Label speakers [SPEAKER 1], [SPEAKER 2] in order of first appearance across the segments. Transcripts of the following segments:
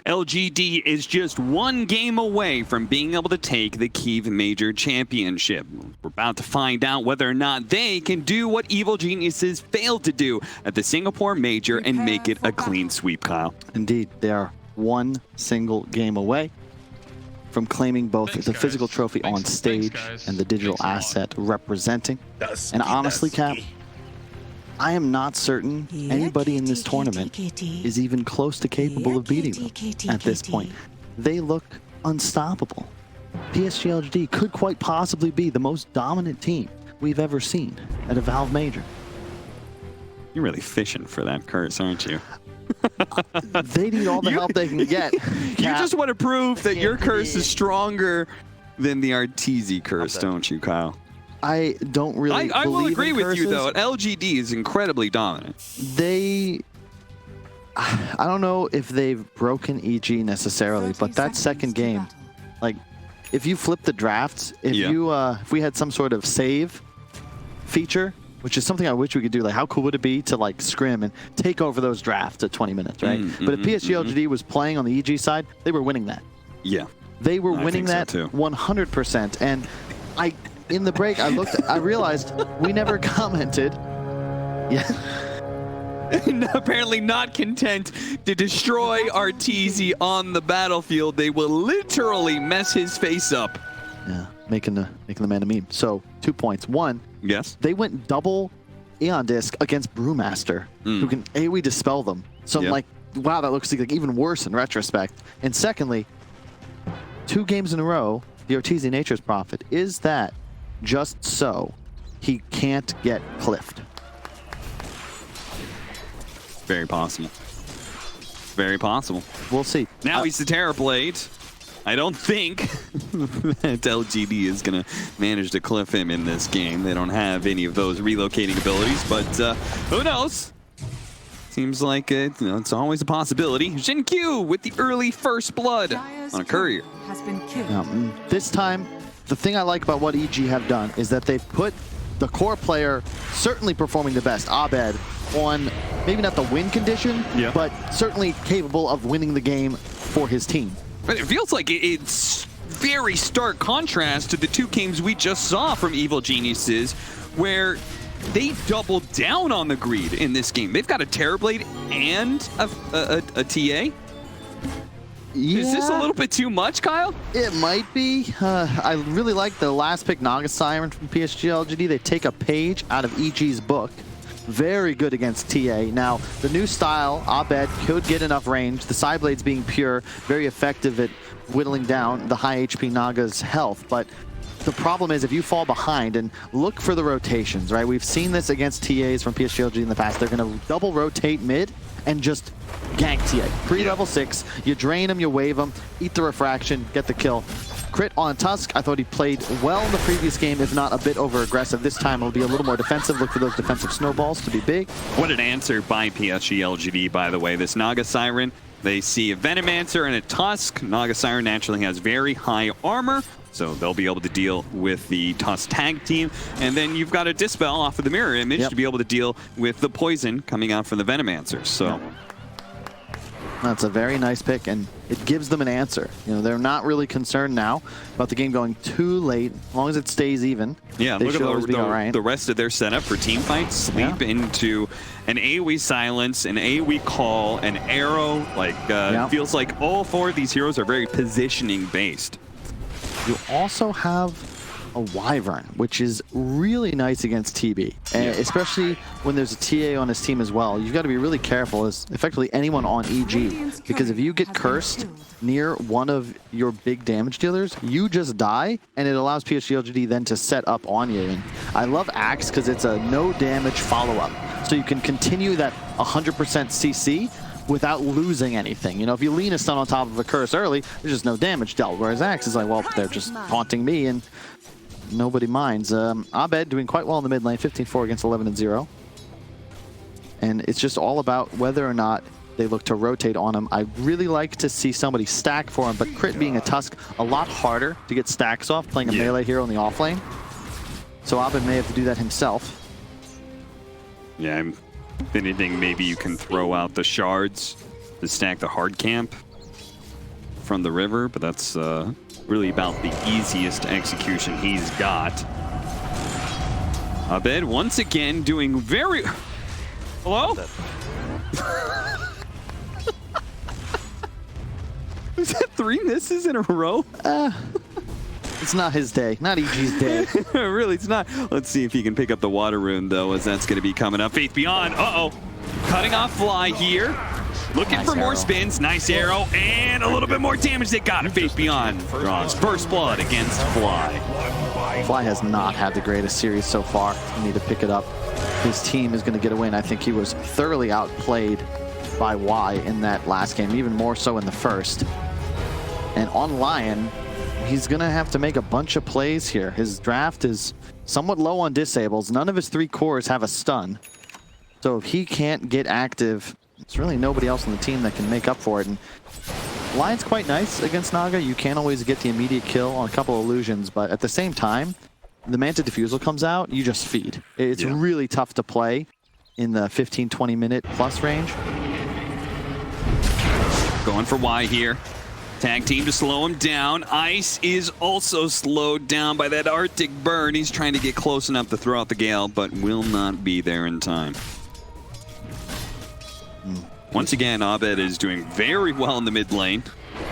[SPEAKER 1] LGD is just one game away from being able to take the Kyiv Major Championship. We're about to find out whether or not they can do what Evil Geniuses failed to do at the Singapore Major and make it a clean sweep, Kyle.
[SPEAKER 2] Indeed, they are one single game away from claiming both the physical trophy on stage and the digital asset representing. And honestly, Cap, I am not certain anybody in this tournament is even close to capable of beating them at this point. They look unstoppable. PSG LGD could quite possibly be the most dominant team we've ever seen at a Valve Major.
[SPEAKER 1] You're really fishing for that curse, aren't you?
[SPEAKER 2] They need all the help they can get.
[SPEAKER 1] You just want to prove that your curse is stronger than the Arteezy curse, don't you, Kyle?
[SPEAKER 2] I don't really
[SPEAKER 1] I will agree with
[SPEAKER 2] curses.
[SPEAKER 1] you, though. LGD is incredibly dominant.
[SPEAKER 2] I don't know if they've broken EG necessarily, but that second game, like, if you flip the drafts, if we had some sort of save feature, which is something I wish we could do, like, how cool would it be to, like, scrim and take over those drafts at 20 minutes, right? But if PSG LGD was playing on the EG side, they were winning that.
[SPEAKER 1] Yeah.
[SPEAKER 2] They were winning that 100%. And in the break, I realized we never commented. Yeah.
[SPEAKER 1] Apparently not content to destroy Arteezy on the battlefield, they will literally mess his face up.
[SPEAKER 2] Yeah, making the man a meme. So 2 points. One,
[SPEAKER 1] yes,
[SPEAKER 2] they went double Aeon Disc against Brewmaster, who can AoE dispel them. So I'm like, wow, that looks like even worse in retrospect. And secondly, 2 games in a row, the Arteezy Nature's Prophet is that just so he can't get cliffed.
[SPEAKER 1] Very possible. Very possible.
[SPEAKER 2] We'll see.
[SPEAKER 1] Now he's the Terrorblade. I don't think that LGD is going to manage to cliff him in this game. They don't have any of those relocating abilities, but who knows? Seems like it's always a possibility. Q with the early first blood on a courier.
[SPEAKER 3] Has been killed.
[SPEAKER 2] This time, the thing I like about what EG have done is that they've put the core player certainly performing the best, Abed, on maybe not the win condition, but certainly capable of winning the game for his team.
[SPEAKER 1] But it feels like it's very stark contrast to the 2 games we just saw from Evil Geniuses, where they doubled down on the greed in this game. They've got a Terrorblade and a TA.
[SPEAKER 2] Yeah.
[SPEAKER 1] Is this a little bit too much, Kyle?
[SPEAKER 2] It might be. I really like the last pick, Naga Siren from PSG LGD. They take a page out of EG's book. Very good against TA. Now, the new style, Abed, could get enough range. The Psyblades being pure, very effective at whittling down the high HP Naga's health. But the problem is if you fall behind, and look for the rotations, right? We've seen this against TAs from PSG LGD in the past. They're going to double rotate mid and just gank TA. Pre-level 6, you drain him, you wave him, eat the refraction, get the kill. Crit on Tusk, I thought he played well in the previous game, if not a bit over-aggressive. This time it'll be a little more defensive. Look for those defensive snowballs to be big.
[SPEAKER 1] What an answer by PSG LGD, by the way. This Naga Siren, they see a Venomancer and a Tusk. Naga Siren naturally has very high armor, so they'll be able to deal with the Tusk tag team. And then you've got a Dispel off of the mirror image to be able to deal with the poison coming out from the Venomancer. So
[SPEAKER 2] that's a very nice pick, and it gives them an answer. You know, they're not really concerned now about the game going too late. As long as it stays even,
[SPEAKER 1] yeah,
[SPEAKER 2] they
[SPEAKER 1] look at the rest of their setup for team fights. Sleep into an AoE silence, an AoE call, an arrow. Like, it feels like all 4 of these heroes are very positioning based.
[SPEAKER 2] You also have a Wyvern, which is really nice against TB, and especially when there's a TA on his team as well. You've got to be really careful as effectively anyone on EG, because if you get cursed near one of your big damage dealers, you just die, and it allows PSG LGD then to set up on you. And I love Axe because it's a no damage follow-up, so you can continue that 100% CC without losing anything. You know, if you lean a stun on top of a curse early, there's just no damage dealt, whereas Axe is like, well, they're just taunting me, and nobody minds. Abed doing quite well in the mid lane, 15-4 against 11-0. And it's just all about whether or not they look to rotate on him. I really like to see somebody stack for him, but Crit being a Tusk, a lot harder to get stacks off playing a melee hero in the off lane. So Abed may have to do that himself.
[SPEAKER 1] Yeah, if anything, maybe you can throw out the shards to stack the hard camp from the river, but that's really about the easiest execution he's got. Abed once again doing very... Hello? Is that 3 misses in a row?
[SPEAKER 2] It's not his day. Not EG's day.
[SPEAKER 1] Really, it's not. Let's see if he can pick up the water rune, though, as that's going to be coming up. Faith Beyond. Uh-oh. Cutting off Fly here. Looking
[SPEAKER 2] Nice
[SPEAKER 1] for more
[SPEAKER 2] arrow.
[SPEAKER 1] spins. Nice arrow. And a little bit more damage. They got it. Faith Beyond draws first blood against Fly.
[SPEAKER 2] Fly has not had the greatest series so far. You need to pick it up. His team is going to get a win. I think he was thoroughly outplayed by Y in that last game, even more so in the first. And on Lion, he's going to have to make a bunch of plays here. His draft is somewhat low on disables. None of his 3 cores have a stun. So if he can't get active, there's really nobody else on the team that can make up for it. And Lion's quite nice against Naga. You can't always get the immediate kill on a couple illusions, but at the same time, the Manta Diffusal comes out, you just feed. It's really tough to play in the 15-20 minute plus range.
[SPEAKER 1] Going for Y here. Tag team to slow him down. Ice is also slowed down by that Arctic burn. He's trying to get close enough to throw out the Gale, but will not be there in time. Once again, Abed is doing very well in the mid lane.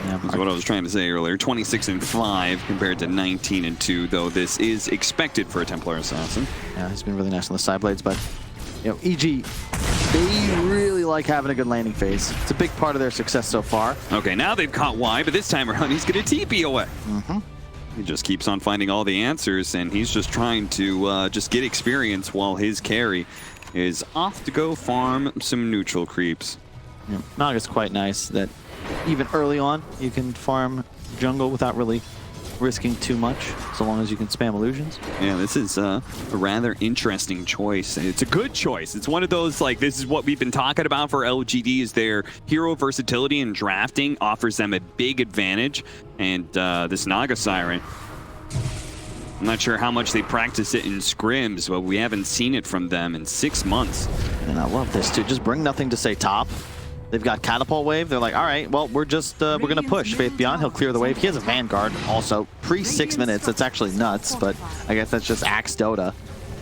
[SPEAKER 2] Yeah,
[SPEAKER 1] That's what I was trying to say earlier. 26-5 compared to 19-2, though this is expected for a Templar Assassin.
[SPEAKER 2] Yeah, he's been really nice on the side blades, but you know, EG, they really like having a good landing phase. It's a big part of their success so far.
[SPEAKER 1] Okay, now they've caught Y, but this time around he's going to TP away. He just keeps on finding all the answers, and he's just trying to just get experience while his carry is off to go farm some neutral creeps.
[SPEAKER 2] Yeah, Naga's quite nice that even early on you can farm jungle without really risking too much, so long as you can spam illusions.
[SPEAKER 1] Yeah, this is a rather interesting choice. It's a good choice. It's one of those, like, this is what we've been talking about for LGD, is their hero versatility and drafting offers them a big advantage. And this Naga Siren, I'm not sure how much they practice it in scrims, but we haven't seen it from them in 6 months.
[SPEAKER 2] And I love this too. Just bring nothing to say top. They've got Catapult Wave. They're like, all right, well, we're going to push. Faith Beyond, he'll clear the wave. He has a Vanguard also. Pre-6 minutes. That's actually nuts, but I guess that's just Axe Dota.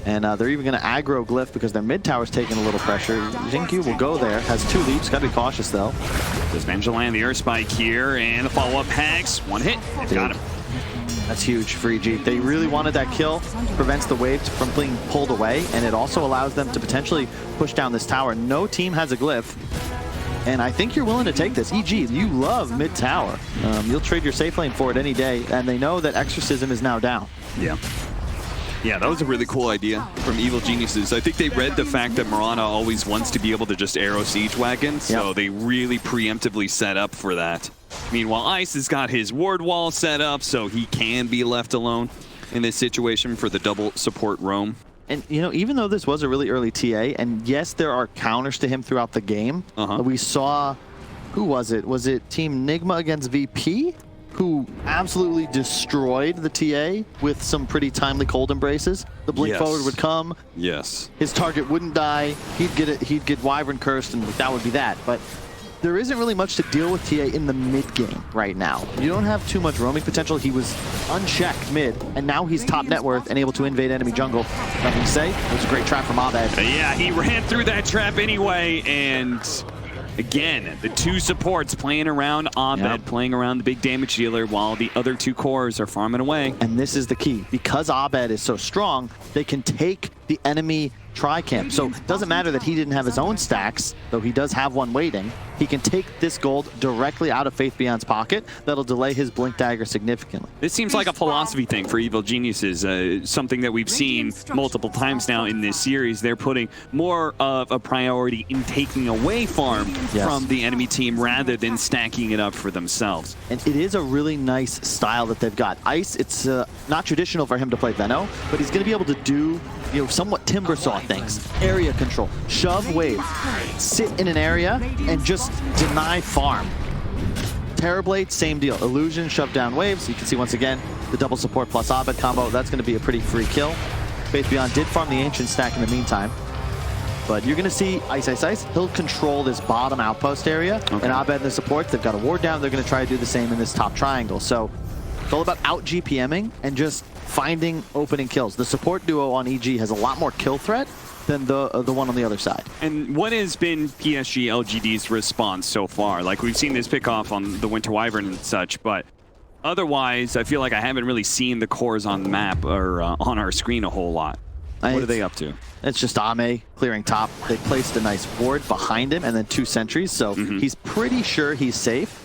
[SPEAKER 2] And they're even going to aggro Glyph because their mid tower's taking a little pressure. Jinkyu will go there. Has 2 leaps. Got to be cautious, though.
[SPEAKER 1] Does Vengeland the Earth Spike here, and the follow-up Hags. 1 hit. They've got him.
[SPEAKER 2] That's huge for EG. They really wanted that kill. Prevents the wave from being pulled away, and it also allows them to potentially push down this tower. No team has a Glyph. And I think you're willing to take this. EG, you love mid-tower. You'll trade your safe lane for it any day, and they know that Exorcism is now down.
[SPEAKER 1] Yeah. Yeah, that was a really cool idea from Evil Geniuses. I think they read the fact that Mirana always wants to be able to just arrow siege wagons, so they really preemptively set up for that. Meanwhile, Ice has got his ward wall set up, so he can be left alone in this situation for the double support roam.
[SPEAKER 2] And, you know, even though this was a really early TA, and yes, there are counters to him throughout the game, we saw, who was it? Was it Team Nigma against VP? Who absolutely destroyed the TA with some pretty timely cold embraces. The blink forward would come.
[SPEAKER 1] Yes.
[SPEAKER 2] His target wouldn't die. He'd get Wyvern cursed, and that would be that. But there isn't really much to deal with TA in the mid game right now. You don't have too much roaming potential. He was unchecked mid, and now he's top net worth and able to invade enemy jungle. Nothing to say. It was a great trap from Abed.
[SPEAKER 1] Yeah, he ran through that trap anyway, and again, the 2 supports playing around Abed, playing around the big damage dealer, while the other 2 cores are farming away.
[SPEAKER 2] And this is the key. Because Abed is so strong, they can take the enemy tri-camp. So it doesn't matter that he didn't have his own stacks, though he does have one waiting. He can take this gold directly out of Faith Beyond's pocket. That'll delay his Blink Dagger significantly.
[SPEAKER 1] This seems like a philosophy thing for Evil Geniuses, something that we've seen multiple times now in this series. They're putting more of a priority in taking away farm from the enemy team rather than stacking it up for themselves.
[SPEAKER 2] And it is a really nice style that they've got. Ice, it's not traditional for him to play Venno, but he's going to be able to do, you know, somewhat Timbersaw things. Area control, shove wave, sit in an area and just deny farm. Terrorblade, same deal. Illusion, shove down waves. You can see once again the double support plus Abed combo. That's going to be a pretty free kill. Faith Beyond did farm the Ancient stack in the meantime. but you're going to see Ice Ice Ice. He'll control this bottom outpost area, and Abed and the supports, they've got a ward down. They're going to try to do the same in this top triangle. So it's all about out GPMing and just finding opening kills. The support duo on EG has a lot more kill threat than the one on the other side.
[SPEAKER 1] And what has been PSG LGD's response so far? Like, we've seen this pick off on the Winter Wyvern and such, but otherwise, I feel like I haven't really seen the cores on the map or on our screen a whole lot. What are they up to?
[SPEAKER 2] It's just Ame clearing top. They placed a nice ward behind him and then 2 sentries, so he's pretty sure he's safe.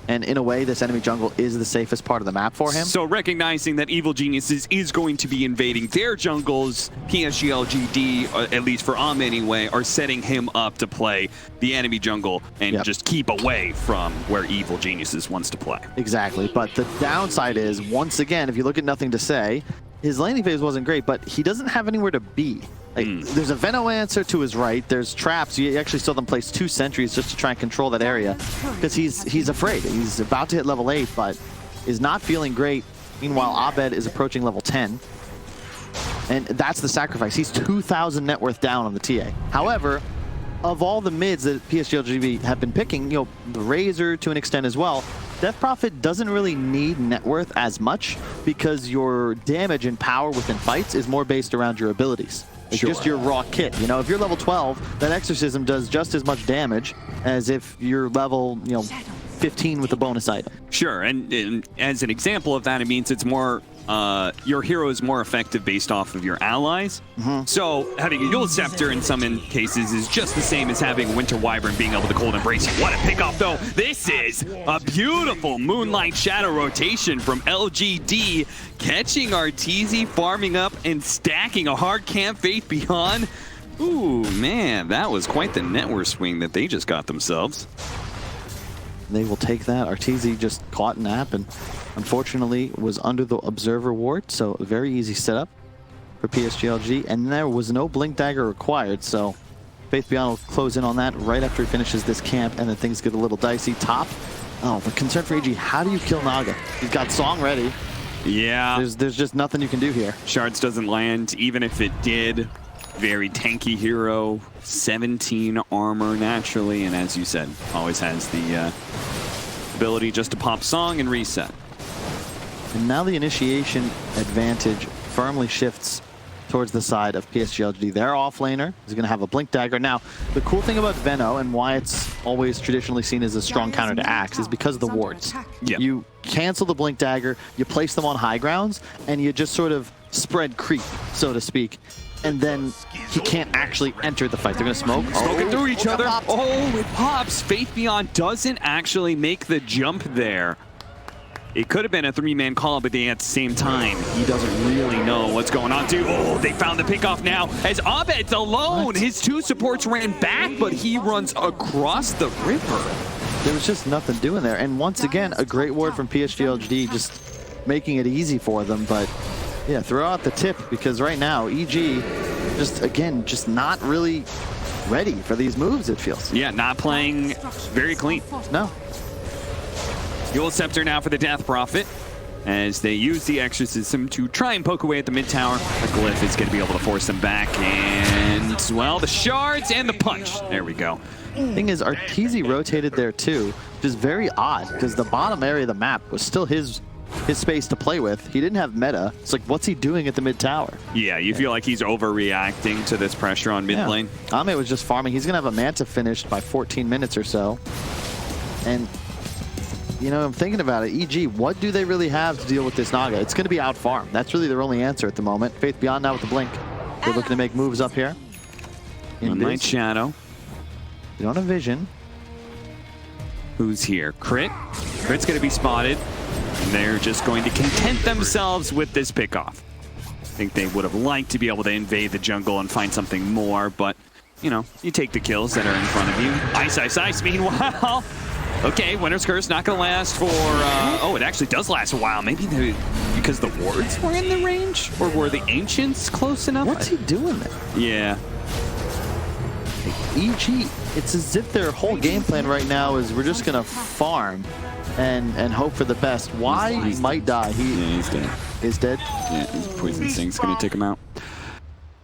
[SPEAKER 2] And in a way, this enemy jungle is the safest part of the map for him.
[SPEAKER 1] So recognizing that Evil Geniuses is going to be invading their jungles, PSG LGD, at least for Ame anyway, are setting him up to play the enemy jungle and just keep away from where Evil Geniuses wants to play.
[SPEAKER 2] Exactly, but the downside is, once again, if you look at Nothing to Say, his laning phase wasn't great, but he doesn't have anywhere to be. Like, there's a Veno answer to his right, there's traps. You actually saw them place 2 sentries just to try and control that area because he's afraid. He's about to hit level 8, but is not feeling great. Meanwhile, Abed is approaching level 10. And that's the sacrifice. He's 2,000 net worth down on the TA. However, of all the mids that PSG LGD have been picking, you know, the Razor to an extent as well, Death Prophet doesn't really need net worth as much because your damage and power within fights is more based around your abilities. It's just your raw kit. You know, if you're level 12, that Exorcism does just as much damage as if you're level, 15 with a bonus item.
[SPEAKER 1] Sure, and as an example of that, it means it's more, your hero is more effective based off of your allies. So having a Yule Scepter in some cases is just the same as having Winter Wyvern being able to Cold Embrace you. What a pickoff though. This is a beautiful Moonlight Shadow rotation from LGD, catching Arteezy, farming up and stacking a hard camp Faith Beyond. Ooh, man, that was quite the net worth swing that they just got themselves.
[SPEAKER 2] They will take that. Arteezy just caught Nap and unfortunately was under the Observer ward, so a very easy setup for PSG LG. And there was no Blink Dagger required, so Faith Beyond will close in on that right after he finishes this camp, and then things get a little dicey. Top. Oh, the concern for EG, how do you kill Naga? He's got Song ready.
[SPEAKER 1] Yeah.
[SPEAKER 2] There's just nothing you can do here.
[SPEAKER 1] Shards doesn't land, even if it did. Very tanky hero, 17 armor naturally, and as you said, always has the ability just to pop Song and reset.
[SPEAKER 2] And now the initiation advantage firmly shifts towards the side of PSG LGD. Their offlaner is going to have a Blink Dagger. Now, the cool thing about Veno and why it's always traditionally seen as a strong counter to Axe is because of the wards. You cancel the Blink Dagger, you place them on high grounds, and you just sort of spread creep, so to speak. And then he can't actually enter the fight. They're going to smoke.
[SPEAKER 1] Smoking through each other. Oh, it pops. Faith Beyond doesn't actually make the jump there. It could have been a 3-man call, but at the same time, he doesn't really know what's going on too. Oh, they found the pickoff now as Abed's alone. His 2 supports ran back, but he runs across the river.
[SPEAKER 2] There was just nothing doing there. And once again, a great ward from PSG LGD, just making it easy for them. But yeah, throw out the tip, because right now, EG, just not really ready for these moves, it feels.
[SPEAKER 1] Yeah, not playing very clean.
[SPEAKER 2] No.
[SPEAKER 1] Yule Scepter now for the Death Prophet, as they use the Exorcism to try and poke away at the mid tower. The Glyph is going to be able to force them back, and, well, the shards and the punch. There we go.
[SPEAKER 2] Thing is, Arteezy rotated there too, which is very odd, because the bottom area of the map was still his space to play with. He didn't have meta. It's like, what's he doing at the mid tower?
[SPEAKER 1] Yeah, you feel like he's overreacting to this pressure on mid lane.
[SPEAKER 2] Ame was just farming. He's going to have a Manta finished by 14 minutes or so. And, I'm thinking about it. EG, what do they really have to deal with this Naga? It's going to be out farm. That's really their only answer at the moment. Faith Beyond now with the Blink. They're looking to make moves up here.
[SPEAKER 1] Moonlight Shadow.
[SPEAKER 2] They don't have vision.
[SPEAKER 1] Who's here? Crit. Crit's going to be spotted. And they're just going to content themselves with this pickoff. I think they would have liked to be able to invade the jungle and find something more, but, you take the kills that are in front of you. Ice, Ice, Ice, meanwhile. Okay, Winter's Curse not going to last for, oh, it actually does last a while. Maybe because the wards were in the range? Or were the Ancients close enough?
[SPEAKER 2] What's he doing there?
[SPEAKER 1] Yeah.
[SPEAKER 2] EG, it's as if their whole game plan right now is we're just going to farm and hope for the best. Why? He might die.
[SPEAKER 1] Yeah, he's dead.
[SPEAKER 2] Is dead?
[SPEAKER 1] Yeah, his Poison Sting's going to take him out.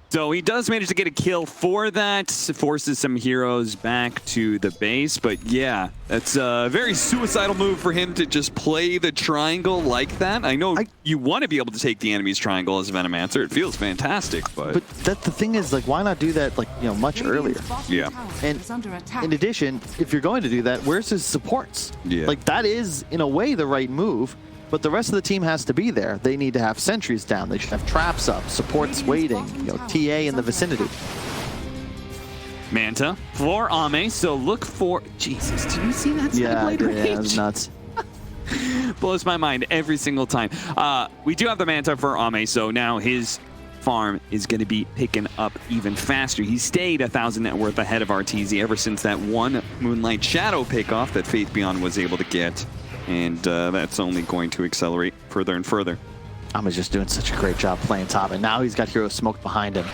[SPEAKER 1] So he does manage to get a kill for that, forces some heroes back to the base, but yeah, that's a very suicidal move for him to just play the triangle like that. I know you want to be able to take the enemy's triangle as a Venomancer. It feels fantastic, but
[SPEAKER 2] that the thing is, like, why not do that, like, you know, much earlier?
[SPEAKER 1] Yeah.
[SPEAKER 2] And in addition, if you're going to do that, where's his supports?
[SPEAKER 1] Yeah.
[SPEAKER 2] Like, that is, in a way, the right move. But the rest of the team has to be there. They need to have sentries down. They should have traps up, supports waiting, you know, TA in the vicinity.
[SPEAKER 1] Manta for Ame, so look for... Jesus, did you see that side blade range?
[SPEAKER 2] Yeah, it was nuts.
[SPEAKER 1] Blows my mind every single time. We do have the Manta for Ame, so now his farm is going to be picking up even faster. He stayed 1,000 net worth ahead of RTZ ever since that one Moonlight Shadow pickoff that Faith Beyond was able to get. And that's only going to accelerate further and further.
[SPEAKER 2] Ame's just doing such a great job playing top, and now he's got hero smoked behind him.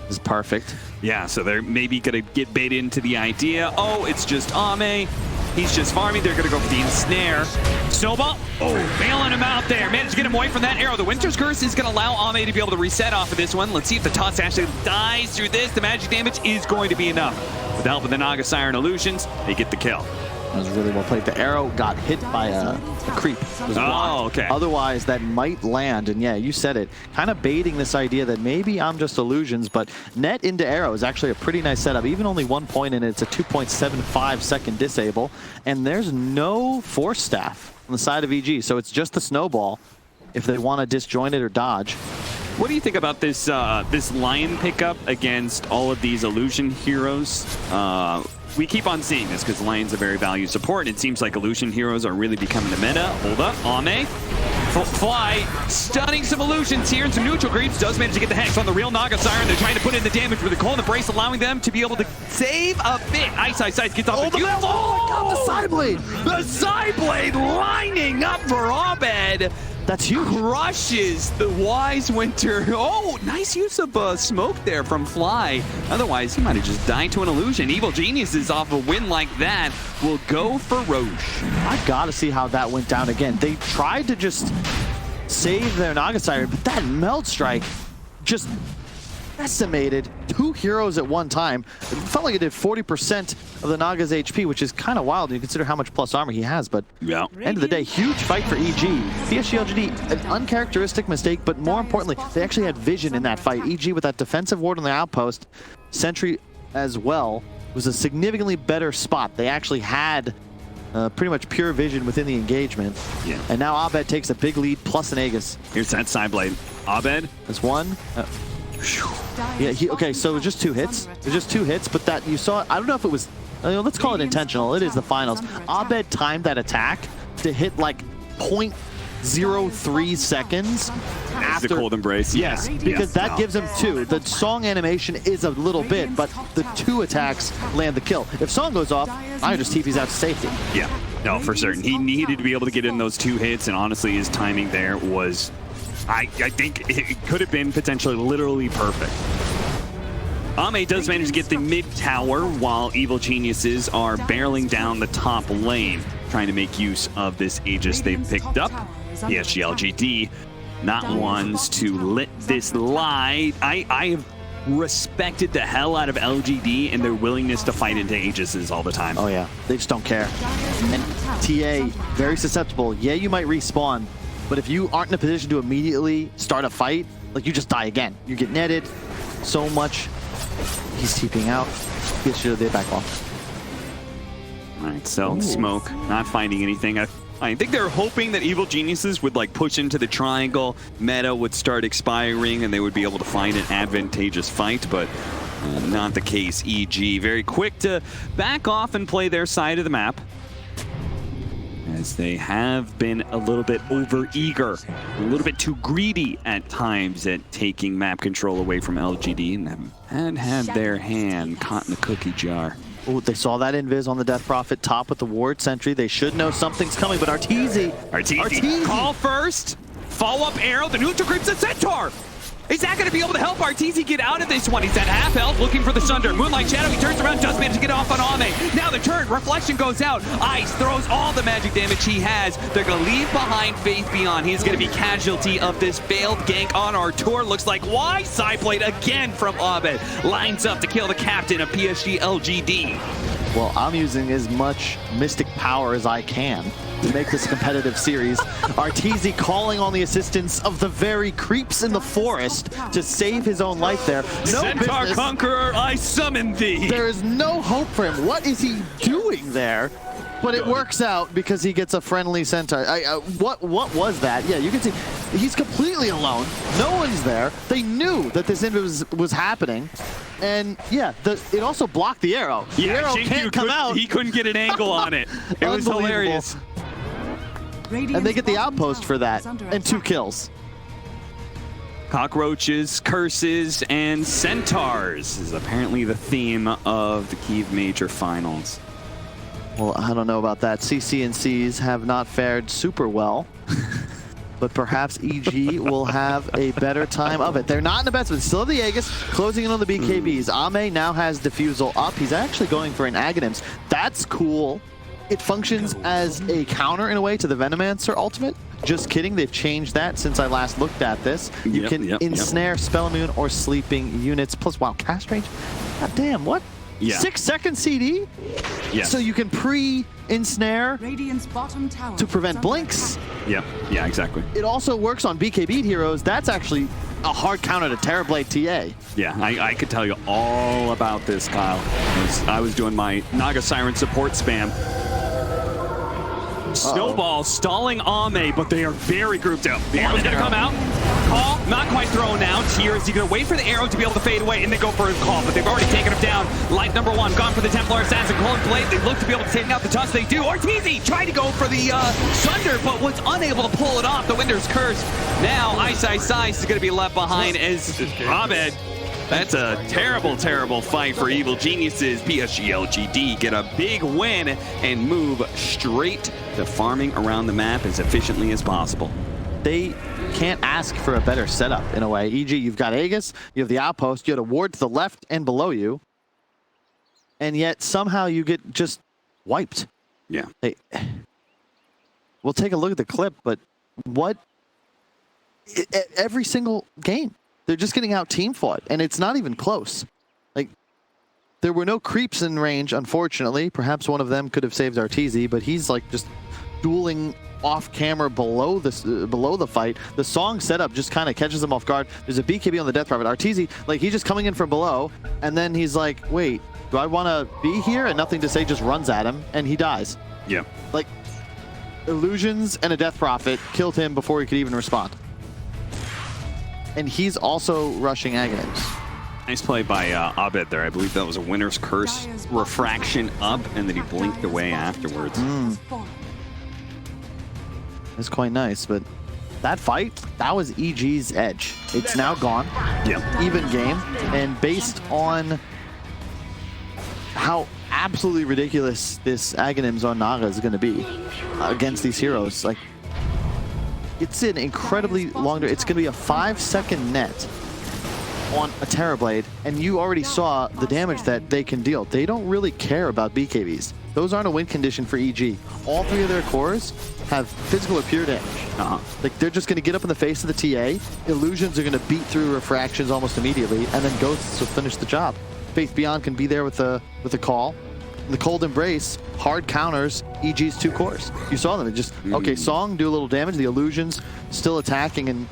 [SPEAKER 2] This is perfect.
[SPEAKER 1] Yeah, so they're maybe going to get baited into the idea. Oh, it's just Ame. He's just farming. They're going to go for the ensnare. Snowball. Oh, bailing him out there. Managed to get him away from that arrow. The Winter's Curse is going to allow Ame to be able to reset off of this one. Let's see if the Tusk actually dies through this. The magic damage is going to be enough. With the help of the Naga Siren Illusions, they get the kill.
[SPEAKER 2] That was really well played. The arrow got hit by a creep.
[SPEAKER 1] Okay.
[SPEAKER 2] Otherwise, that might land. And yeah, you said it. Kind of baiting this idea that maybe I'm just illusions, but net into arrow is actually a pretty nice setup. Even only 1 point in it, it's a 2.75 second disable. And there's no force staff on the side of EG, so it's just the snowball if they want to disjoint it or dodge.
[SPEAKER 1] What do you think about this this Lion pickup against all of these illusion heroes? We keep on seeing this because Lion's a very valued support, and it seems like illusion heroes are really becoming the meta. Hold up, Ame. Fly, stunning some illusions here and some neutral creeps. Does manage to get the Hex on the real Naga Siren. They're trying to put in the damage with the Cold Embrace, allowing them to be able to save a bit. Ice gets off the
[SPEAKER 2] my God, the side blade!
[SPEAKER 1] The side blade lining up for Abed.
[SPEAKER 2] That's huge.
[SPEAKER 1] Crushes the Wise Winter. Oh, nice use of smoke there from Fly. Otherwise, he might have just died to an illusion. Evil Geniuses off a win like that will go for Roche.
[SPEAKER 2] I gotta see how that went down again. They tried to just save their Naga Siren, but that Melt Strike just decimated 2 heroes at one time. It felt like it did 40% of the Naga's HP, which is kind of wild when you consider how much plus armor he has. But
[SPEAKER 1] yeah,
[SPEAKER 2] end of the day, huge fight for EG. PSG LGD, an uncharacteristic mistake, but more importantly, they actually had vision in that fight. EG with that defensive ward on the outpost, Sentry as well, was a significantly better spot. They actually had pretty much pure vision within the engagement.
[SPEAKER 1] Yeah.
[SPEAKER 2] And now Abed takes a big lead plus an Aegis.
[SPEAKER 1] Here's that side blade. Abed.
[SPEAKER 2] That's one. Yeah, okay, so it was just 2 hits. It was just 2 hits, but that you saw, I don't know if it was, let's call it intentional. It is the finals. Abed timed that attack to hit like 0.03 seconds after
[SPEAKER 1] the Cold Embrace.
[SPEAKER 2] Yes, because that gives him 2. The Song animation is a little bit, but the 2 attacks land the kill. If Song goes off, I just TP's out to safety.
[SPEAKER 1] Yeah, no, for certain. He needed to be able to get in those 2 hits, and honestly, his timing there was... I think it could have been potentially literally perfect. Ame does manage to get the mid tower while Evil Geniuses are barreling down the top lane, trying to make use of this Aegis they've picked up. PSG LGD, not ones to let this lie. I have respected the hell out of LGD and their willingness to fight into Aegises all the time.
[SPEAKER 2] Oh yeah, they just don't care. And TA, very susceptible. Yeah, you might respawn, but if you aren't in a position to immediately start a fight, like you just die again. You get netted so much. He's TPing out. Gets you to the back wall.
[SPEAKER 1] All right, so smoke, not finding anything. I think they're hoping that Evil Geniuses would like push into the triangle, meta would start expiring, and they would be able to find an advantageous fight, but not the case. EG very quick to back off and play their side of the map, as they have been a little bit over-eager, a little bit too greedy at times at taking map control away from LGD, and had their hand caught in the cookie jar.
[SPEAKER 2] Oh, they saw that invis on the Death Prophet, top with the ward sentry. They should know something's coming, but RTZ.
[SPEAKER 1] Call first, follow-up arrow, the neutral creeps the Centaur. Is that going to be able to help Arteezy get out of this one? He's at half health, looking for the Sunder. Moonlight Shadow, he turns around, does manage to get off on Ame. Now the turn, Reflection goes out. Ice throws all the magic damage he has. They're going to leave behind Faith Beyond. He is going to be casualty of this failed gank on our tour. Looks like why? Sideblade again from Abed. Lines up to kill the captain of PSG LGD.
[SPEAKER 2] Well, I'm using as much mystic power as I can to make this a competitive series. Arteezy calling on the assistance of the very creeps in the forest to save his own life there. No
[SPEAKER 1] Centaur
[SPEAKER 2] business.
[SPEAKER 1] Conqueror, I summon thee.
[SPEAKER 2] There is no hope for him. What is he doing there? But it works out because he gets a friendly centaur. What was that? Yeah, you can see he's completely alone. No one's there. They knew that this was happening. And yeah, it also blocked the arrow. The arrow can't come out.
[SPEAKER 1] He couldn't get an angle on it. It was hilarious.
[SPEAKER 2] And they get the outpost for that and 2 kills.
[SPEAKER 1] Cockroaches, curses, and centaurs is apparently the theme of the Kyiv Major Finals.
[SPEAKER 2] Well, I don't know about that. CCNCs have not fared super well. But perhaps EG will have a better time of it. They're not in the best, but still have the Aegis, closing in on the BKBs. Ame now has Diffusal up. He's actually going for an Aghanims. That's cool. It functions as a counter in a way to the Venomancer ultimate. Just kidding, they've changed that since I last looked at this. You can ensnare, spell immune, or sleeping units. Plus, wow, cast range. God damn, what?
[SPEAKER 1] Yeah.
[SPEAKER 2] 6-second CD?
[SPEAKER 1] Yes.
[SPEAKER 2] So you can pre-ensnare to prevent blinks.
[SPEAKER 1] Yeah, exactly.
[SPEAKER 2] It also works on BKB heroes. That's actually a hard counter to Terrorblade TA.
[SPEAKER 1] Yeah, I could tell you all about this, Kyle. I was doing my Naga Siren support spam. Snowball stalling Ame, but they are very grouped up. The arrow's gonna come out. Call, not quite thrown out. Here is he gonna wait for the arrow to be able to fade away and then go for his call, but they've already taken him down. Life number 1, gone for the Templar Assassin. Cold Blade, they look to be able to take out the Tusk. They do. Arteezy tried to go for the Sunder, but was unable to pull it off. The Winter's Curse. Now, Ice is gonna be left behind as Abed. That's a terrible, terrible fight for Evil Geniuses. PSG LGD get a big win and move straight to farming around the map as efficiently as possible.
[SPEAKER 2] They can't ask for a better setup in a way. E.g., you've got Aegis, you have the outpost, you have a ward to the left and below you, and yet somehow you get just wiped.
[SPEAKER 1] Yeah.
[SPEAKER 2] Hey, we'll take a look at the clip, but every single game, they're just getting out team fought, and it's not even close. Like, there were no creeps in range, unfortunately. Perhaps one of them could have saved Arteezy, but he's like just dueling off camera below the fight. The song setup just kind of catches him off guard. There's a BKB on the Death Prophet. Arteezy, like, he's just coming in from below, and then he's like, wait, do I want to be here? And nothing to say, just runs at him, and he dies.
[SPEAKER 1] Yeah.
[SPEAKER 2] Like, illusions and a Death Prophet killed him before he could even respond. And he's also rushing Aghanims.
[SPEAKER 1] Nice play by Abed there. I believe that was a Winter's Curse refraction up, and then he blinked away afterwards.
[SPEAKER 2] It's quite nice, but that fight, that was EG's edge. It's now gone.
[SPEAKER 1] Yeah.
[SPEAKER 2] Even game. And based on how absolutely ridiculous this Aghanims on Naga is going to be against these heroes, like, it's an incredibly long... It's going to be a 5-second net on a Terrorblade, and you already saw the damage that they can deal. They don't really care about BKBs. Those aren't a win condition for EG. All 3 of their cores have physical or pure damage. Like, they're just going to get up in the face of the TA. Illusions are going to beat through refractions almost immediately, and then Ghosts will finish the job. Faith Beyond can be there with a call. The Cold Embrace hard counters EG's 2 cores. You saw them. It just, okay, Song do a little damage. The Illusions still attacking, and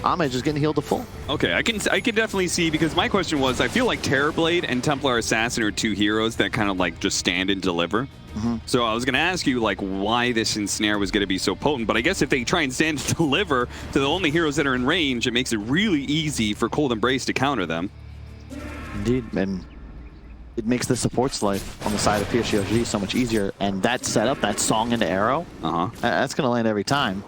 [SPEAKER 2] Ame just getting healed to full.
[SPEAKER 1] Okay, I can definitely see, because my question was, I feel like Terrorblade and Templar Assassin are 2 heroes that kind of like just stand and deliver. So I was going to ask you like why this ensnare was going to be so potent, but I guess if they try and stand and deliver to the only heroes that are in range, it makes it really easy for Cold Embrace to counter them.
[SPEAKER 2] Indeed, and it makes the support's life on the side of PSG LGD so much easier, and that setup, that Song into arrow, that's going to land every time.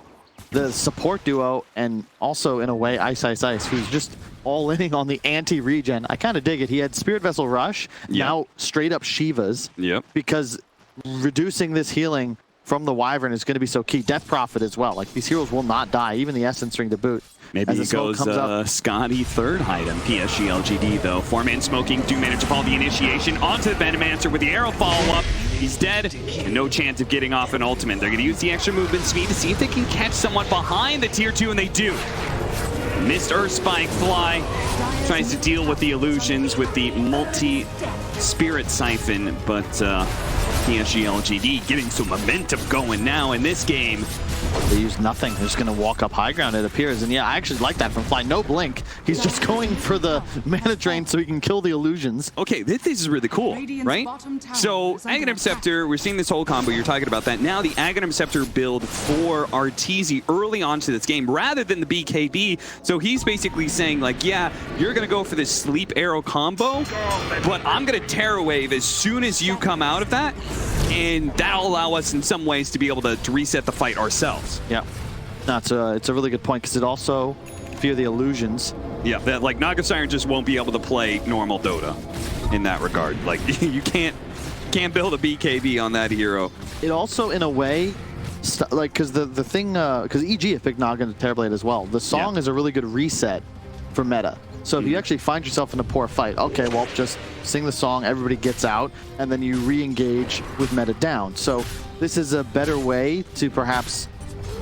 [SPEAKER 2] The support duo, and also in a way Ice, who's just all-inning on the anti-regen. I kind of dig it. He had Spirit Vessel Rush, now straight up Shivas, because reducing this healing from the Wyvern is going to be so key. Death Prophet as well. Like, these heroes will not die, even the Essence Ring to boot.
[SPEAKER 1] Maybe
[SPEAKER 2] as the
[SPEAKER 1] he
[SPEAKER 2] smoke
[SPEAKER 1] goes
[SPEAKER 2] comes up.
[SPEAKER 1] Scotty third item. PSG LGD though. 4-man smoking do manage to follow the initiation onto the Venomancer with the arrow follow-up. He's dead, and no chance of getting off an ultimate. They're going to use the extra movement speed to see if they can catch someone behind the tier 2, and they do. Missed Earth Spike Fly. Tries to deal with the illusions with the multi-spirit siphon, but PSG LGD getting some momentum going now in this game.
[SPEAKER 2] They use nothing. They're just going to walk up high ground, it appears. And yeah, I actually like that from Fly. No blink. He's just going for the mana drain so he can kill the illusions.
[SPEAKER 1] Okay, this is really cool, right? So, Aghanim Scepter, we're seeing this whole combo. You're talking about that. Now the Aghanim Scepter build for Arteezy early on to this game rather than the BKB. So he's basically saying, like, yeah, you're going to go for this sleep arrow combo, but I'm going to Terror Wave as soon as you come out of that. And that'll allow us in some ways to be able to reset the fight ourselves.
[SPEAKER 2] Yeah, no, it's a really good point because it also fear the illusions.
[SPEAKER 1] Yeah, that like Naga Siren just won't be able to play normal Dota in that regard. Like you can't build a BKB on that hero.
[SPEAKER 2] It also, in a way, like because the thing because EG have picked Naga into Terrorblade as well. The song is a really good reset for meta. So if you actually find yourself in a poor fight, okay, well, just sing the song, everybody gets out, and then you re-engage with meta down. So this is a better way to perhaps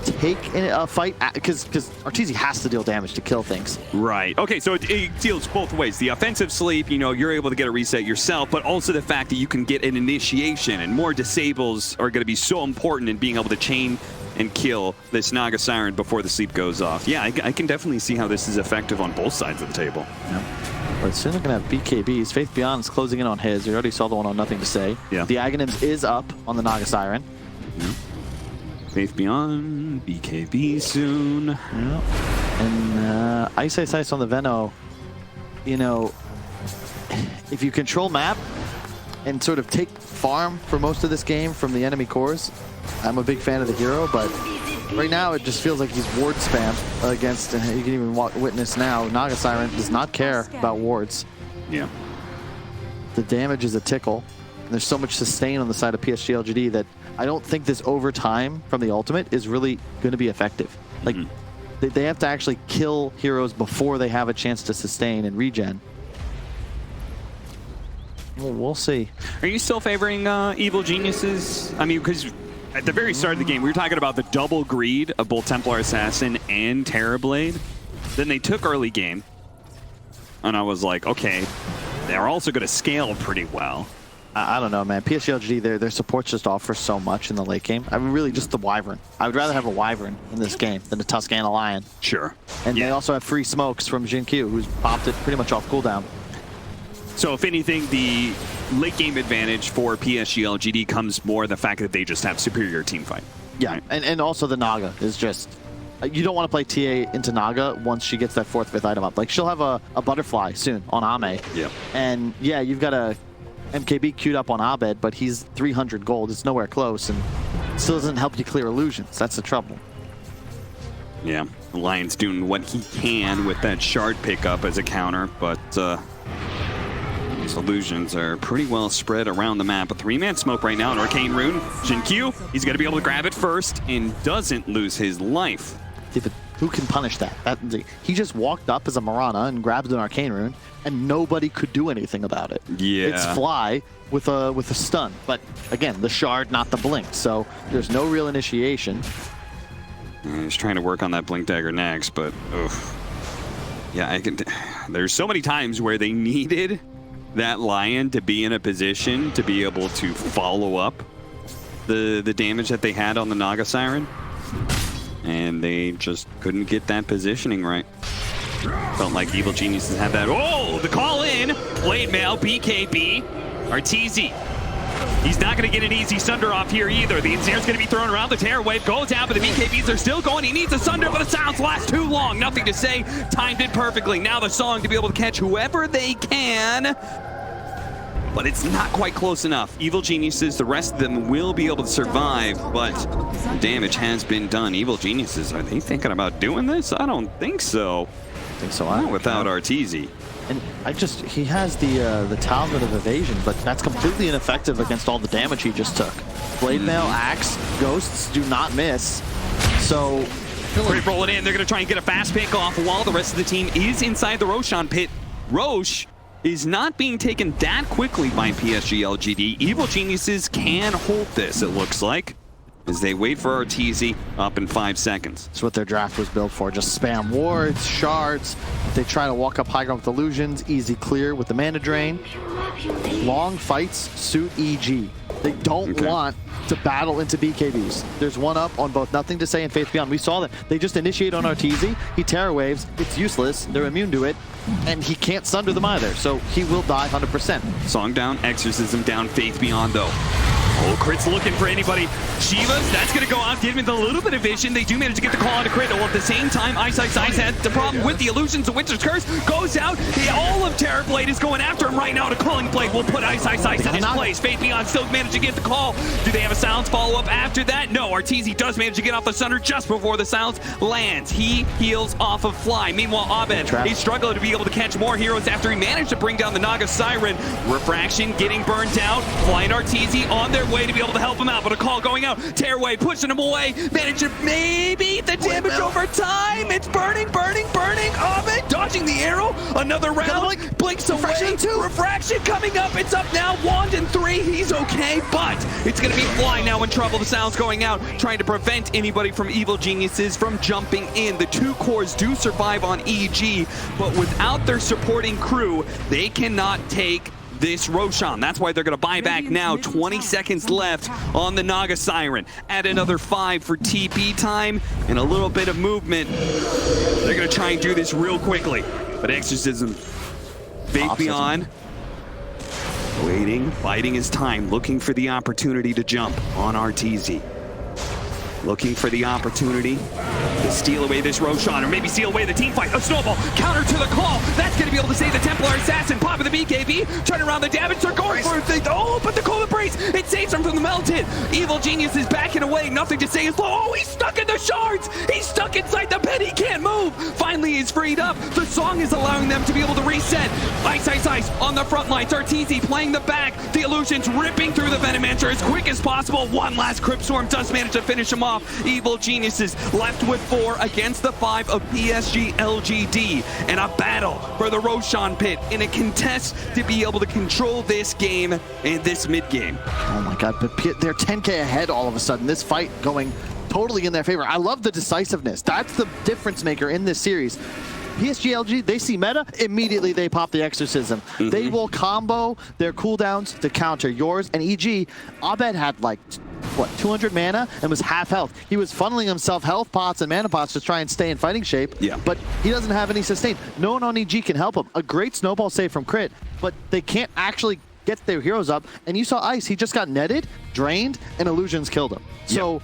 [SPEAKER 2] take a fight, because Arteezy has to deal damage to kill things.
[SPEAKER 1] Right. Okay, so it deals both ways. The offensive sleep, you know, you're able to get a reset yourself, but also the fact that you can get an initiation, and more disables are going to be so important in being able to chain and kill this Naga Siren before the sleep goes off. Yeah, I can definitely see how this is effective on both sides of the table.
[SPEAKER 2] Yeah. But soon they're going to have BKBs. Faith Beyond is closing in on his. We already saw the one on Nothing to Say.
[SPEAKER 1] Yeah.
[SPEAKER 2] The Aghanims is up on the Naga Siren.
[SPEAKER 1] Yeah. Faith Beyond, BKB soon.
[SPEAKER 2] Yeah. And Ice on the Veno, you know, if you control map and sort of take farm for most of this game from the enemy cores, I'm a big fan of the hero, but right now it just feels like he's ward spam against, you can even witness now, Naga Siren does not care about wards.
[SPEAKER 1] Yeah.
[SPEAKER 2] The damage is a tickle. And there's so much sustain on the side of PSG LGD that I don't think this overtime from the ultimate is really going to be effective. Like, they have to actually kill heroes before they have a chance to sustain and regen. Well, we'll see.
[SPEAKER 1] Are you still favoring Evil Geniuses? I mean, because at the very start of the game, we were talking about the double greed of both Templar Assassin and Terrorblade. Then they took early game, and I was like, okay, they're also going to scale pretty well.
[SPEAKER 2] I don't know, man. PSG LGD, their supports just offer so much in the late game. I mean, really, just the Wyvern. I would rather have a Wyvern in this game than a Tusk and a Lion.
[SPEAKER 1] Sure.
[SPEAKER 2] And they also have free smokes from Jin Q, who's popped it pretty much off cooldown.
[SPEAKER 1] So if anything, the late game advantage for PSG LGD comes more the fact that they just have superior team fight.
[SPEAKER 2] Yeah, right? and also the Naga is just... You don't want to play TA into Naga once she gets that 4th, 5th item up. Like, she'll have a Butterfly soon on Ame.
[SPEAKER 1] Yeah.
[SPEAKER 2] And yeah, you've got a MKB queued up on Abed, but he's 300 gold. It's nowhere close, and still doesn't help you clear illusions. That's the trouble.
[SPEAKER 1] Yeah, the Lion's doing what he can with that shard pickup as a counter, but these illusions are pretty well spread around the map. A 3-man smoke right now, an Arcane Rune. Jin Q, he's going to be able to grab it first and doesn't lose his life.
[SPEAKER 2] Yeah, but who can punish that? He just walked up as a Marana and grabbed an Arcane Rune, and nobody could do anything about it.
[SPEAKER 1] Yeah.
[SPEAKER 2] It's Fly with a stun, but again, the shard, not the blink, so there's no real initiation.
[SPEAKER 1] He's trying to work on that blink dagger next, but yeah, there's so many times where they needed that Lion to be in a position to be able to follow up the damage that they had on the Naga Siren, and they just couldn't get that positioning right. Felt like Evil Geniuses had that. Oh, the call in. Blade Mail, BKB. Arteezy. He's not going to get an easy Sunder off here either. The Ensnare's going to be thrown around. The Terror Wave goes down, but the BKBs are still going. He needs a Sunder, but the sounds last too long. Nothing to say. Timed it perfectly. Now the song to be able to catch whoever they can. But it's not quite close enough. Evil Geniuses, the rest of them will be able to survive, but the damage has been done. Evil Geniuses, are they thinking about doing this? I don't think so.
[SPEAKER 2] I think so.
[SPEAKER 1] Not without Arteezy.
[SPEAKER 2] And he has the Talisman of Evasion, but that's completely ineffective against all the damage he just took. Blade Mail, Axe, Ghosts do not miss. So
[SPEAKER 1] Crit rolling in. They're going to try and get a fast pick off while the rest of the team is inside the Roshan pit. Roche is not being taken that quickly by PSG LGD. Evil Geniuses can hold this, it looks like, as they wait for Arteezy up in 5 seconds.
[SPEAKER 2] That's what their draft was built for. Just spam wards, shards. If they try to walk up high ground with illusions, easy clear with the mana drain. Long fights suit EG. They don't want to battle into BKBs. There's one up on both Nothing to Say and Faith Beyond. We saw that. They just initiate on Arteezy. He Terror Waves. It's useless. They're immune to it. And he can't sunder them either. So he will die 100%.
[SPEAKER 1] Song down, Exorcism down, Faith Beyond though. Oh, Crit's looking for anybody. Shivas, that's going to go out, give him a little bit of vision. They do manage to get the call out of Crit. Well, at the same time, Ice had the problem with the illusions. The Winter's Curse goes out. All of Terrorblade is going after him right now. The Calling Blade will put Ice in his place. Faith Beyond still managed to get the call. Do they have a silence follow-up after that? No, Arteezy does manage to get off the Sunder just before the silence lands. He heals off of Fly. Meanwhile, Abed, he's struggling to be able to catch more heroes after he managed to bring down the Naga Siren. Refraction getting burnt out. Flying Arteezy on their way to be able to help him out, but a call going out. Tearaway pushing him away. Manage to maybe the damage over time. It's burning. Abed dodging the arrow. Another round. Blinks away. Refraction coming up. It's up now. Wand in 3. He's okay, but it's going to be Fly now in trouble. The sound's going out, trying to prevent anybody from Evil Geniuses from jumping in. The 2 cores do survive on EG, but without their supporting crew, they cannot take this Roshan. That's why they're going to buy back now. 20 seconds left on the Naga Siren. Add another 5 for TP time and a little bit of movement. They're going to try and do this real quickly. But Exorcism, Faith Beyond, waiting, biding his time, looking for the opportunity to jump on Arteezy. Looking for the opportunity to steal away this Roshan, or maybe steal away the team fight. A snowball, counter to the call. That's going to be able to save the Templar Assassin. Popping the BKB, turn around the damage. They're going for it. Oh, but the Cold Embrace, it saves him from the melted. Evil Genius is backing away. Nothing to say is low. Oh, he's stuck in the shards. He's stuck inside the pit. He can't move. Finally, he's freed up. The song is allowing them to be able to reset. Ice on the front lines. Arteezy playing the back. The illusions ripping through the Venomancer as quick as possible. One last Crypt Storm does manage to finish him off. Evil Geniuses left with 4 against the 5 of PSG LGD, and a battle for the Roshan pit in a contest to be able to control this game in this mid game.
[SPEAKER 2] Oh my god, but they're 10k ahead all of a sudden. This fight going totally in their favor. I love the decisiveness. That's the difference maker in this series. PSG LG, they see meta, immediately they pop the Exorcism. They will combo their cooldowns to counter yours. And EG, Abed had like, what, 200 mana and was half health. He was funneling himself health pots and mana pots to try and stay in fighting shape, but he doesn't have any sustain. No one on EG can help him. A great snowball save from Crit, but they can't actually get their heroes up. And you saw Ice, he just got netted, drained, and illusions killed him. So,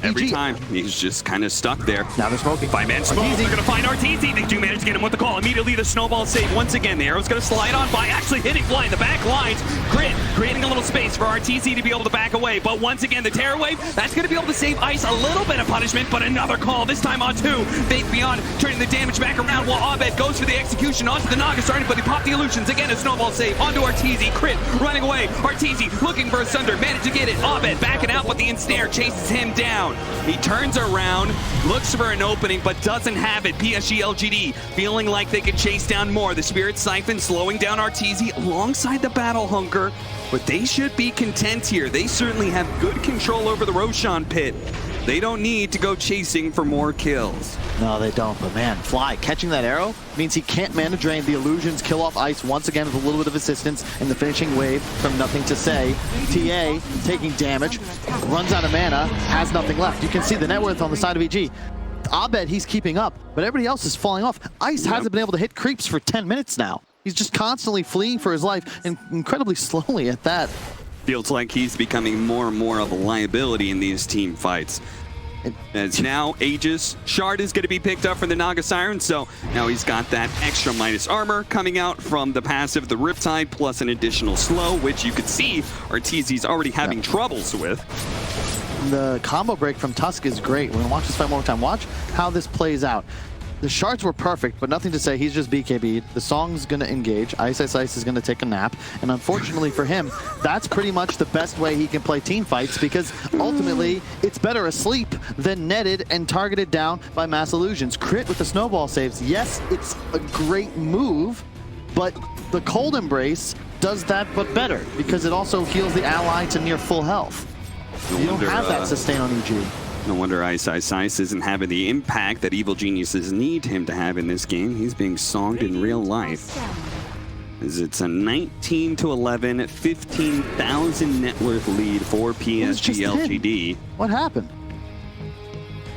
[SPEAKER 2] every time, he's just kind of stuck there. Now they're smoking. 5-man smoke. They're going to find Arteezy. They do manage to get him with the call. Immediately, the snowball save once again. The arrow's going to slide on by, actually hitting Fly in the back lines. Crit creating a little space for Arteezy to be able to back away. But once again, the Terror Wave, that's going to be able to save Ice a little bit of punishment, but another call, this time on 2. Faith Beyond turning the damage back around while Abed goes for the execution onto the Naga Siren, but he popped the illusions. Again, a snowball save onto Arteezy. Crit running away. Arteezy looking for a Sunder. Managed to get it. Abed backing out, but the ensnare chases him down. He turns around, looks for an opening, but doesn't have it. PSG LGD feeling like they can chase down more. The Spirit Siphon slowing down Arteezy alongside the Battle Hunger, but they should be content here. They certainly have good control over the Roshan pit. They don't need to go chasing for more kills. No, they don't, but man, Fly catching that arrow means he can't mana drain. The illusions kill off Ice once again with a little bit of assistance in the finishing wave from Nothing to Say. TA taking damage, runs out of mana, has nothing left. You can see the net worth on the side of EG. Abed, he's keeping up, but everybody else is falling off. Ice hasn't been able to hit creeps for 10 minutes now. He's just constantly fleeing for his life, and incredibly slowly at that.
[SPEAKER 1] Feels like he's becoming more and more of a liability in these team fights. As now Aegis Shard is going to be picked up from the Naga Siren, so now he's got that extra minus armor coming out from the passive, the Riptide, plus an additional slow, which you could see Arteezy's already having troubles with.
[SPEAKER 2] The combo break from Tusk is great. We're going to watch this fight one more time. Watch how this plays out. The shards were perfect, but nothing to say. He's just BKB'd. The song's going to engage. Ice is going to take a nap. And unfortunately for him, that's pretty much the best way he can play team fights, because ultimately it's better asleep than netted and targeted down by Mass Illusions. Crit with the snowball saves. Yes, it's a great move, but the Cold Embrace does that but better, because it also heals the ally to near full health. You don't have that sustain on EG.
[SPEAKER 1] No wonder Ice isn't having the impact that Evil Geniuses need him to have in this game. He's being songed in real life. As it's a 19-11, 15,000 net worth lead for PSG LGD.
[SPEAKER 2] What happened?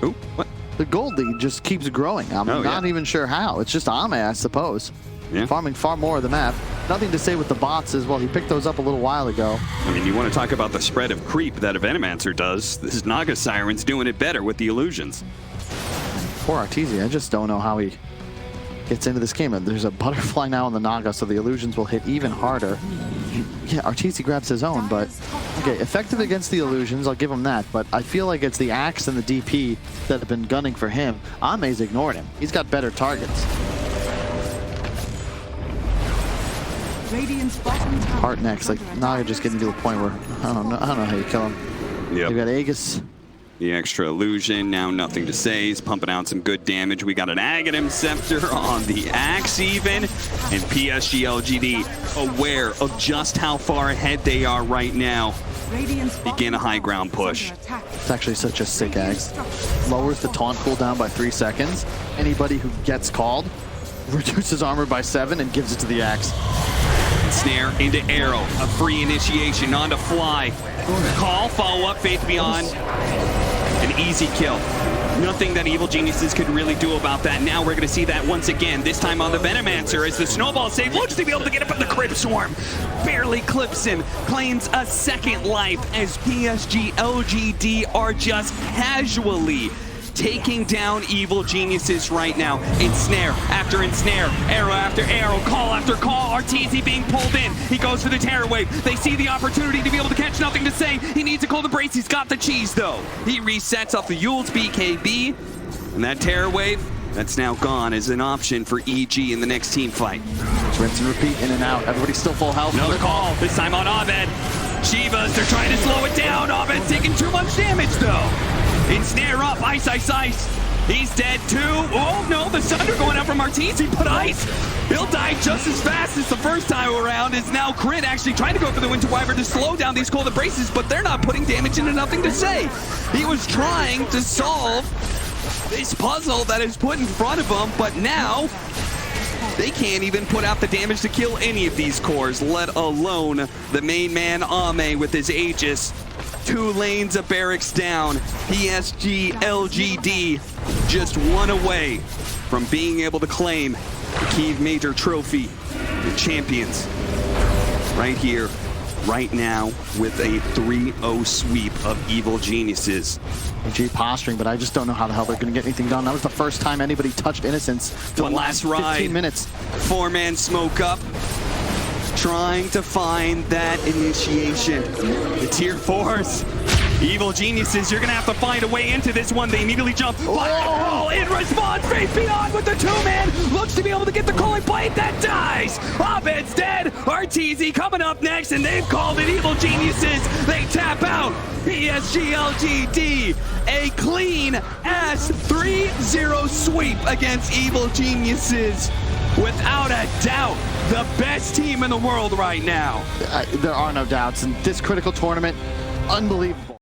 [SPEAKER 1] Oh, what?
[SPEAKER 2] The gold lead just keeps growing. I'm not even sure how. It's just Ame, I suppose.
[SPEAKER 1] Yeah.
[SPEAKER 2] Farming far more of the map. Nothing to say with the bots as well. He picked those up a little while ago.
[SPEAKER 1] I mean, you want to talk about the spread of creep that a Venomancer does. This is Naga Siren's doing it better with the illusions.
[SPEAKER 2] Poor Arteezy, I just don't know how he gets into this game. There's a butterfly now on the Naga, so the illusions will hit even harder. Yeah, Arteezy grabs his own, but okay, effective against the illusions, I'll give him that, but I feel like it's the Axe and the DP that have been gunning for him. Ame's ignored him. He's got better targets. Heart next, like Naga just getting to the point where I don't know how you kill him.
[SPEAKER 1] Yep.
[SPEAKER 2] You got Aegis.
[SPEAKER 1] The extra illusion, now nothing to say. He's pumping out some good damage. We got an Aghanim Scepter on the Axe even. And PSG LGD aware of just how far ahead they are right now. Begin a high ground push.
[SPEAKER 2] It's actually such a sick Axe. Lowers the taunt cooldown by 3 seconds. Anybody who gets called reduces armor by 7 and gives it to the Axe.
[SPEAKER 1] Snare into arrow, a free initiation onto fly. Call, follow up, Faith Beyond. An easy kill. Nothing that Evil Geniuses could really do about that. Now we're going to see that once again, this time on the Venomancer, as the snowball save looks to be able to get up in the Crypt Swarm. Barely clips him, claims a second life as PSG LGD are just casually taking down Evil Geniuses right now. Ensnare after ensnare, arrow after arrow, call after call. Arteezy being pulled in. He goes for the Terror Wave. They see the opportunity to be able to catch, nothing to say. He needs a Cold Embrace. He's got the cheese though. He resets off the Yule's BKB. And that Terror Wave, that's now gone as an option for EG in the next team fight.
[SPEAKER 2] It's rinse and repeat, in and out. Everybody's still full health.
[SPEAKER 1] Another call, this time on Abed. Shivas, they're trying to slow it down. Abed's taking too much damage though. Ensnare up, Ice. He's dead too. Oh no, the Sunder going out from Arteezy, but Ice, he'll die just as fast as the first time around. Is now Crit actually trying to go for the Winter Wyvern to slow down these Cold Embraces, but they're not putting damage into nothing to say. He was trying to solve this puzzle that is put in front of him, but now they can't even put out the damage to kill any of these cores, let alone the main man Ame with his Aegis. 2 lanes of barracks down. PSG LGD just one away from being able to claim the Kyiv Major Trophy. The champions right here, right now, with a 3-0 sweep of Evil Geniuses.
[SPEAKER 2] EG posturing, but I just don't know how the hell they're going to get anything done. That was the first time anybody touched Innocence for
[SPEAKER 1] One
[SPEAKER 2] the
[SPEAKER 1] last
[SPEAKER 2] last
[SPEAKER 1] ride.
[SPEAKER 2] 15 minutes.
[SPEAKER 1] 4-man smoke up. Trying to find that initiation. The tier 4s. Evil Geniuses, you're gonna have to find a way into this one. They immediately jump. Oh, in response, Faith Beyond with the 2-man. Looks to be able to get the calling blade that dies. Abed's dead. Arteezy coming up next, and they've called it Evil Geniuses. They tap out. PSG LGD, a clean ass 3-0 sweep against Evil Geniuses. Without a doubt, the best team in the world right now.
[SPEAKER 2] There are no doubts. In this critical tournament, unbelievable.